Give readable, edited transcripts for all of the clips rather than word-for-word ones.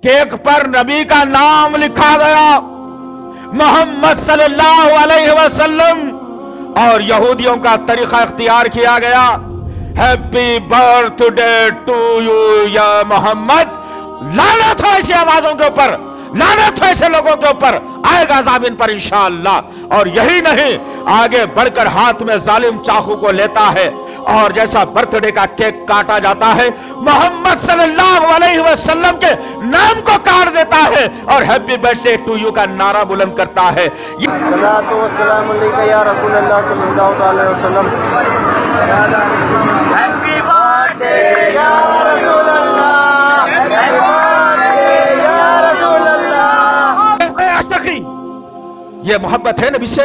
Cake पर नबी का नाम लिखा गया, मोहम्मद सल्लल्लाहु अलैहि वसल्लम, और यहूदियों का तरीका इख्तियार किया गया, हैप्पी बर्थडे टू यू या मोहम्मद। लानत हो ऐसी आवाजों के ऊपर, लानत हो ऐसे लोगों के ऊपर, आएगा अज़ाब इन पर इंशाअल्लाह। और यही नहीं, आगे बढ़कर हाथ में जालिम चाकू को लेता है और जैसा बर्थडे का केक काटा जाता है, मोहम्मद सल्लल्लाहु अलैहि वसल्लम के नाम को काट देता है और हैप्पी बर्थडे टू यू का नारा बुलंद करता है। सल्लल्लाहु अलैहि या रसूलल्लाह सल्लल्लाहु अलैहि वसल्लम, हैप्पी बर्थडे या रसूलल्लाह, हैप्पी बर्थडे या रसूलल्लाह। आशिकी, ये मोहब्बत है नबी से,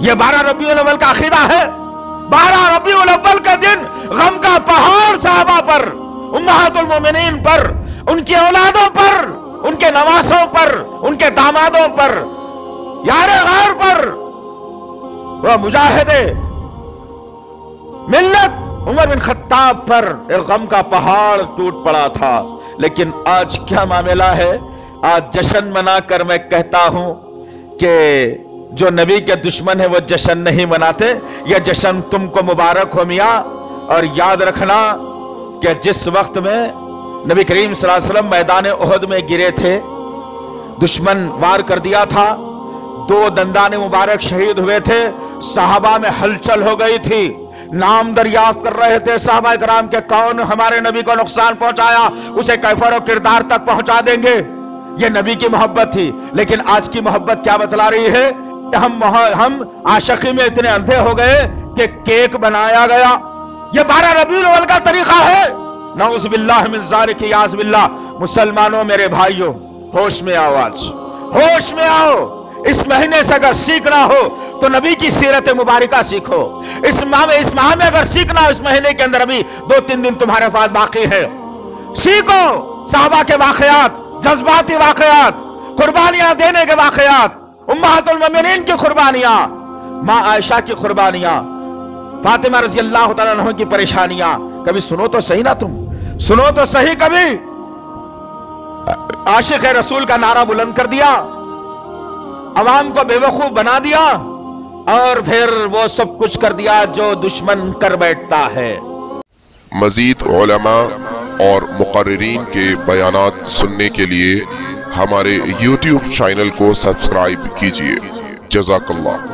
ये 12 रबीउल अव्वल का अकीदा है। 12 रबीउल अव्वल का दिन गम का पहाड़ सहाबा पर, उम्महातुल मोमिनीन पर, उनकी औलादों पर, उनके नवासों पर, उनके दामादों पर, यारे गैर पर, वह मुजाहिदे मिल्लत उमर बिन खत्ताब पर एक गम का पहाड़ टूट पड़ा था। लेकिन आज क्या मामला है? आज जश्न मनाकर मैं कहता हूं कि जो नबी के दुश्मन है वो जश्न नहीं मनाते। यह जश्न तुमको मुबारक हो मियाँ। और याद रखना कि जिस वक्त में नबी करीम सल्लल्लाहु अलैहि वसल्लम मैदान उहद में गिरे थे, दुश्मन वार कर दिया था, 2 दंदाने मुबारक शहीद हुए थे, सहाबा में हलचल हो गई थी, नाम दरियाफ्त कर रहे थे साहबा कराम के, कौन हमारे नबी को नुकसान पहुंचाया उसे कैफर और किरदार तक पहुंचा देंगे। ये नबी की मोहब्बत थी। लेकिन आज की मोहब्बत क्या बतला रही है कि हम आशिकी में इतने अंधे हो गए कि केक बनाया गया। ये 12 रबीउल अव्वल का तरीका है। नऊज़ बिल्लाह मिन ज़ालिक, याज़ बिल्लाह। मुसलमानों, मेरे भाइयों, होश में आओ, आज होश में आओ। इस महीने से अगर सीखना हो तो नबी की सीरत मुबारका सीखो। इस माह में अगर सीखना हो, इस महीने के अंदर अभी 2-3 दिन तुम्हारे पास बाकी है, सीखो साहबा के वाकयात, जज्बाती वाकयात, कुर्बानियां देने के वाकयात, उम्महातुल मोमिनीन की कुर्बानियां, माँ आयशा की कुर्बानियां, फातिमा रज़ी अल्लाह तआला अन्हा की परेशानियां। कभी सुनो तो सही ना, तुम सुनो तो सही। कभी आशिक रसूल का नारा बुलंद कर दिया, अवाम को बेवकूफ बना दिया और फिर वो सब कुछ कर दिया जो दुश्मन कर बैठता है। मजीद उलमा और मुक़र्रिरीन के बयानात सुनने के लिए हमारे YouTube चैनल को सब्सक्राइब कीजिए। जज़ाकल्लाह।